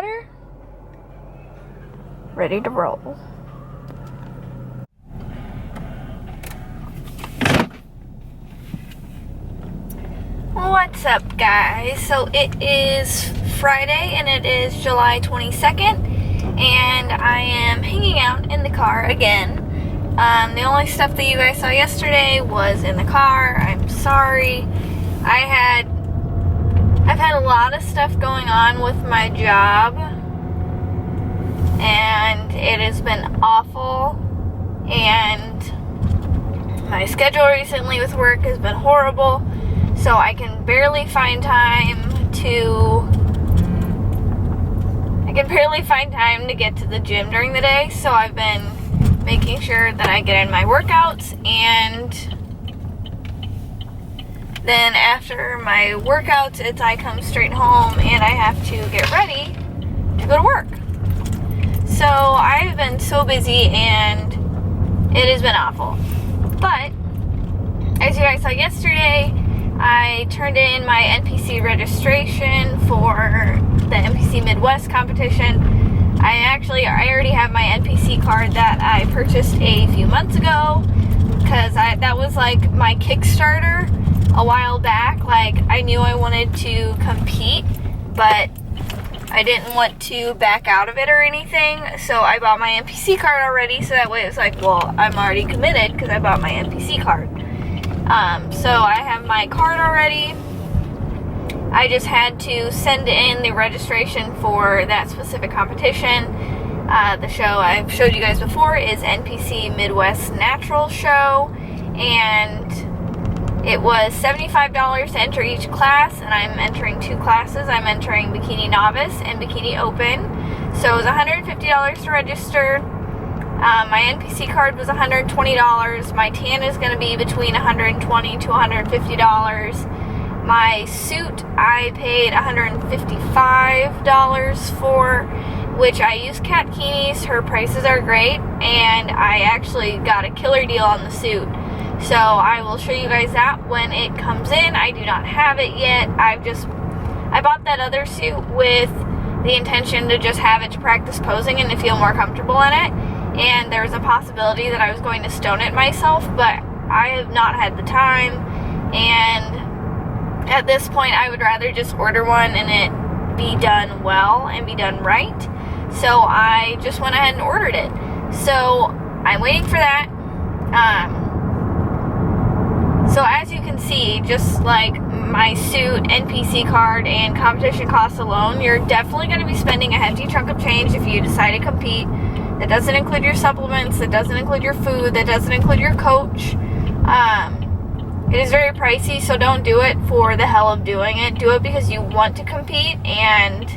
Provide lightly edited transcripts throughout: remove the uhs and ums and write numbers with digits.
water. Ready to roll. What's up, guys? So it is Friday and it is July 22nd, and I am hanging out in the car again. The only stuff that you guys saw yesterday was in the car. I'm sorry. I've had a lot of stuff going on with my job, and it has been awful, and my schedule recently with work has been horrible, so I can barely find time to get to the gym during the day. So I've been making sure that I get in my workouts, and then after my workouts, I come straight home and I have to get ready to go to work. So I've been so busy and it has been awful. But as you guys saw yesterday, I turned in my NPC registration for the NPC Midwest competition. I already have my NPC card that I purchased a few months ago, because that was like my Kickstarter a while back. Like, I knew I wanted to compete, but I didn't want to back out of it or anything, so I bought my NPC card already, so that way it's like, well, I'm already committed because I bought my NPC card. So I have my card already. I just had to send in the registration for that specific competition. The show I've showed you guys before is NPC Midwest Natural Show, and it was $75 to enter each class, and I'm entering two classes. I'm entering Bikini Novice and Bikini Open. So it was $150 to register. My NPC card was $120. My tan is going to be between $120 to $150. My suit I paid $155 for, which I use Kat Keeney's. Her prices are great, and I actually got a killer deal on the suit. So I will show you guys that when it comes in. I do not have it yet. I bought that other suit with the intention to just have it to practice posing and to feel more comfortable in it. And there was a possibility that I was going to stone it myself, but I have not had the time. And at this point, I would rather just order one and it be done well and be done right. So I just went ahead and ordered it. So I'm waiting for that. So as you can see, just like my suit, NPC card, and competition costs alone, you're definitely going to be spending a hefty chunk of change if you decide to compete. That doesn't include your supplements, that doesn't include your food, that doesn't include your coach. It is very pricey, so don't do it for the hell of doing it. Do it because you want to compete, and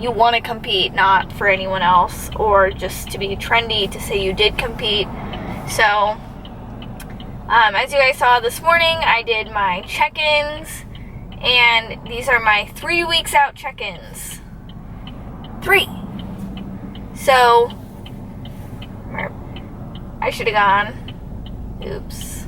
you want to compete, not for anyone else, or just to be trendy to say you did compete. So as you guys saw this morning, I did my check-ins, and these are my 3 weeks out check-ins. 3. So, I should have gone. Oops.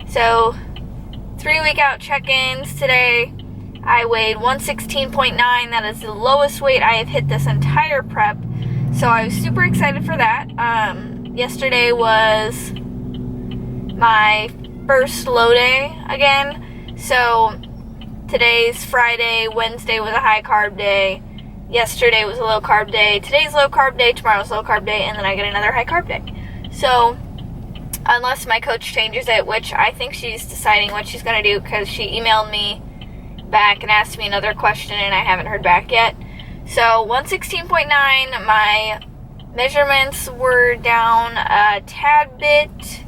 So, 3 week out check-ins today. I weighed 116.9. That is the lowest weight I have hit this entire prep. So I was super excited for that. Yesterday was my first low day again. So today's Friday, Wednesday was a high carb day, yesterday was a low carb day, today's low carb day, tomorrow's low carb day, and then I get another high carb day. So unless my coach changes it, which I think she's deciding what she's going to do, because she emailed me back and asked me another question and I haven't heard back yet. So 116.9, my measurements were down a tad bit.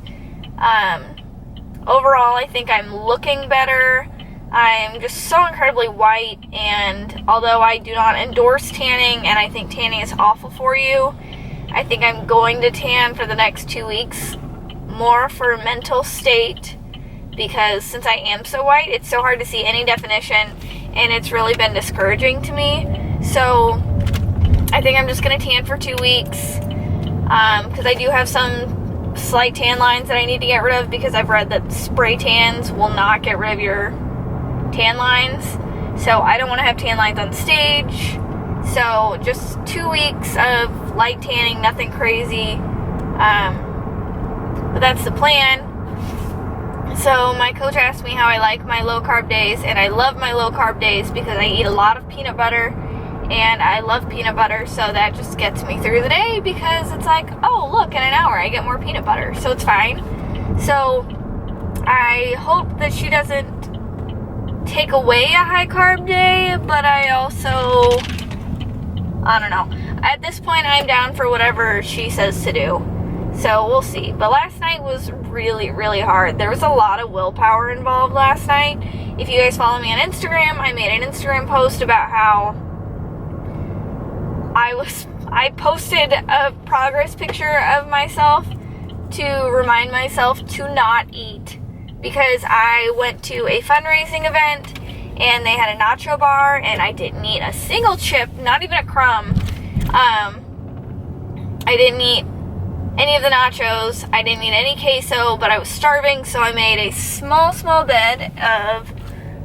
Overall, I think I'm looking better. I'm just so incredibly white, and although I do not endorse tanning, and I think tanning is awful for you, I think I'm going to tan for the next 2 weeks, more for mental state, because since I am so white, it's so hard to see any definition, and it's really been discouraging to me. So I think I'm just going to tan for 2 weeks, because I do have some slight tan lines that I need to get rid of, because I've read that spray tans will not get rid of your tan lines. So I don't want to have tan lines on stage, So just 2 weeks of light tanning, nothing crazy. But that's the plan. So my coach asked me how I like my low carb days, and I love my low carb days because I eat a lot of peanut butter, and I love peanut butter, so that just gets me through the day because it's like, oh look, in an hour I get more peanut butter, so it's fine. So I hope that she doesn't take away a high carb day, but I also, I don't know. At this point, I'm down for whatever she says to do. So we'll see. But last night was really, really hard. There was a lot of willpower involved last night. If you guys follow me on Instagram, I made an Instagram post about how I posted a progress picture of myself to remind myself to not eat, because I went to a fundraising event and they had a nacho bar and I didn't eat a single chip, not even a crumb. I didn't eat any of the nachos, I didn't eat any queso, but I was starving, so I made a small bed of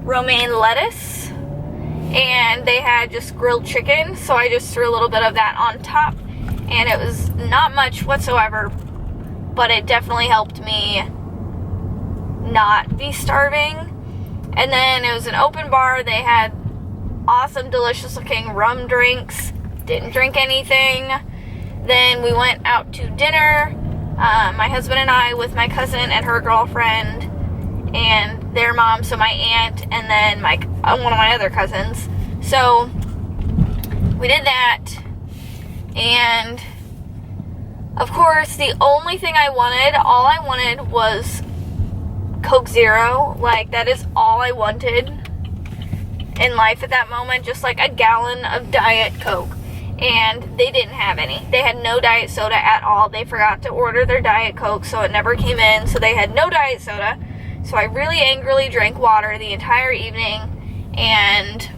romaine lettuce, and they had just grilled chicken, so I just threw a little bit of that on top, and it was not much whatsoever, but it definitely helped me not be starving. And then it was an open bar. They had awesome, delicious looking rum drinks. Didn't drink anything. Then we went out to dinner, my husband and I, with my cousin and her girlfriend and their mom, so my aunt, and then one of my other cousins. So we did that, and of course the only thing all I wanted was Coke Zero. Like, that is all I wanted in life at that moment, just like a gallon of Diet Coke. And they didn't have any. They had no diet soda at all. They forgot to order their Diet Coke, so it never came in, so they had no diet soda. So I really angrily drank water the entire evening and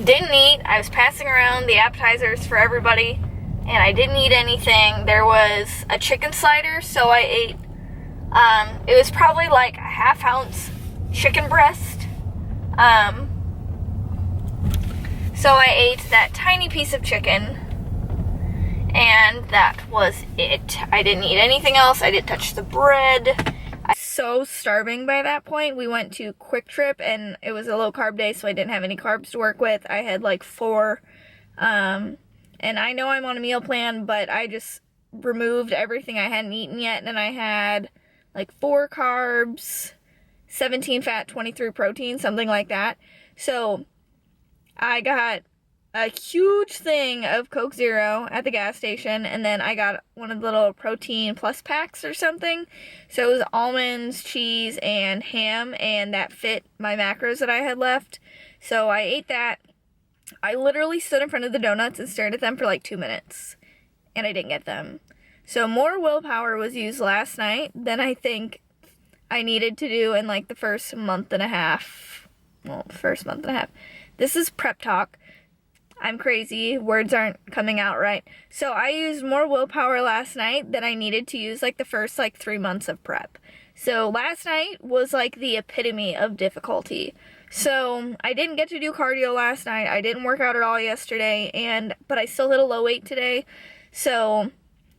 didn't eat. I was passing around the appetizers for everybody, and I didn't eat anything. There was a chicken slider, so I ate, it was probably like a half-ounce chicken breast. So I ate that tiny piece of chicken, and that was it. I didn't eat anything else. I didn't touch the bread. I was so starving by that point. We went to Quick Trip, and it was a low carb day, so I didn't have any carbs to work with. I had like 4, and I know I'm on a meal plan, but I just removed everything I hadn't eaten yet, and I had like 4 carbs, 17 fat, 23 protein, something like that. So I got a huge thing of Coke Zero at the gas station, and then I got one of the little protein plus packs or something. So it was almonds, cheese, and ham, and that fit my macros that I had left. So I ate that. I literally stood in front of the donuts and stared at them for like 2 minutes, and I didn't get them. So more willpower was used last night than I think I needed to do in like the first month and a half. Well, first month and a half. This is prep talk. I'm crazy. Words aren't coming out right. So I used more willpower last night than I needed to use like the first 3 months of prep. So last night was like the epitome of difficulty. So I didn't get to do cardio last night. I didn't work out at all yesterday, but I still hit a low weight today. So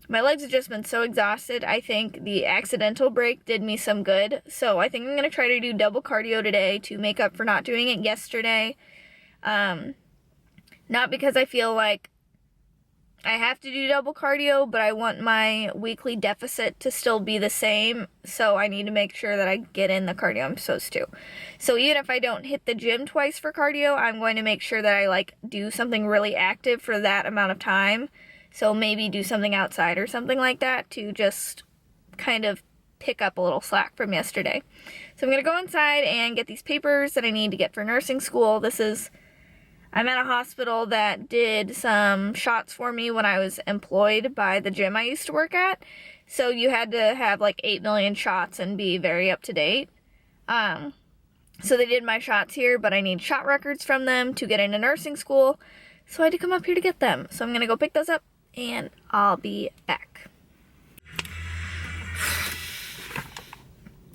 my legs have just been so exhausted. I think the accidental break did me some good. So I think I'm going to try to do double cardio today to make up for not doing it yesterday. Not because I feel like I have to do double cardio, but I want my weekly deficit to still be the same, so I need to make sure that I get in the cardio I'm supposed to. So even if I don't hit the gym twice for cardio, I'm going to make sure that I do something really active for that amount of time. So maybe do something outside or something like that to just kind of pick up a little slack from yesterday. So I'm going to go inside and get these papers that I need to get for nursing school. I'm at a hospital that did some shots for me when I was employed by the gym I used to work at. So you had to have 8 million shots and be very up to date. So they did my shots here, but I need shot records from them to get into nursing school. So I had to come up here to get them. So I'm going to go pick those up and I'll be back.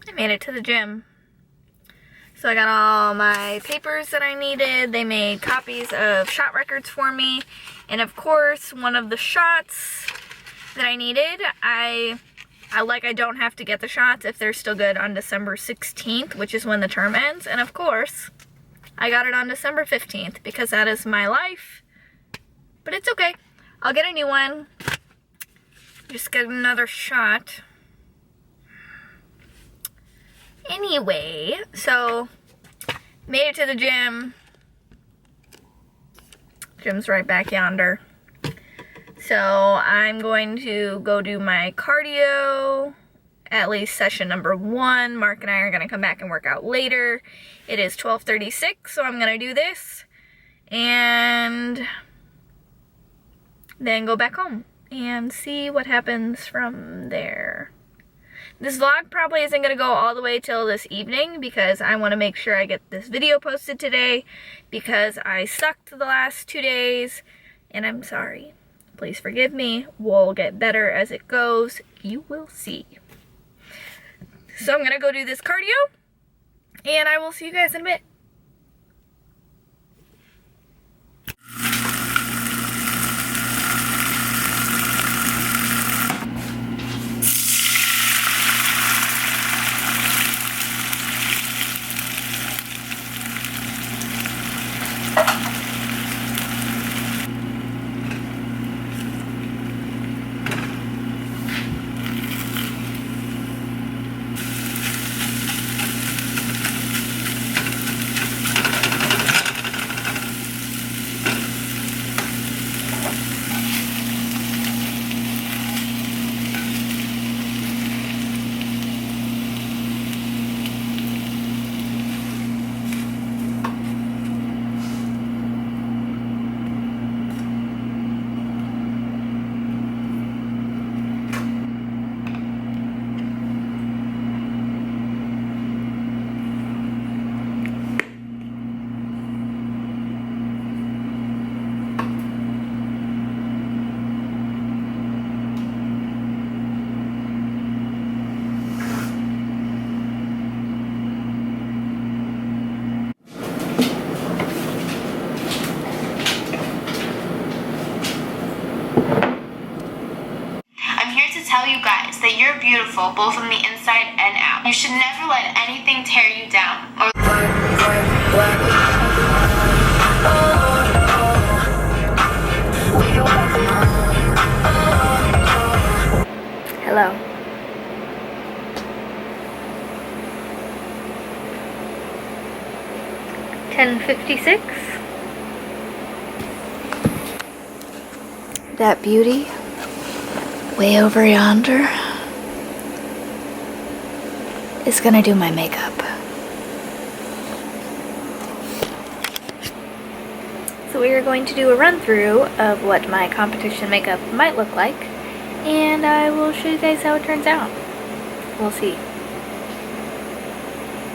I made it to the gym. So I got all my papers that I needed. They made copies of shot records for me. And of course, one of the shots that I needed, I don't have to get the shots if they're still good on December 16th, which is when the term ends. And of course, I got it on December 15th because that is my life. But it's okay. I'll get a new one. Just get another shot. Anyway, so made it to the gym. Gym's right back yonder. So I'm going to go do my cardio, at least session number 1. Mark and I are gonna come back and work out later. It is 12:36, so I'm gonna do this and then go back home and see what happens from there. This vlog probably isn't going to go all the way till this evening because I want to make sure I get this video posted today because I sucked the last 2 days and I'm sorry. Please forgive me. We'll get better as it goes. You will see. So I'm going to go do this cardio and I will see you guys in a bit. Tell you guys that you're beautiful both on the inside and out. You should never let anything tear you down. Hello. $10.56. That beauty way over yonder is gonna do my makeup. So we are going to do a run through of what my competition makeup might look like, and I will show you guys how it turns out. We'll see.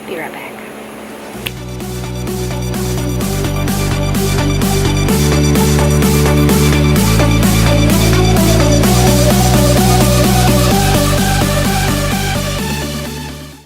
Be right back.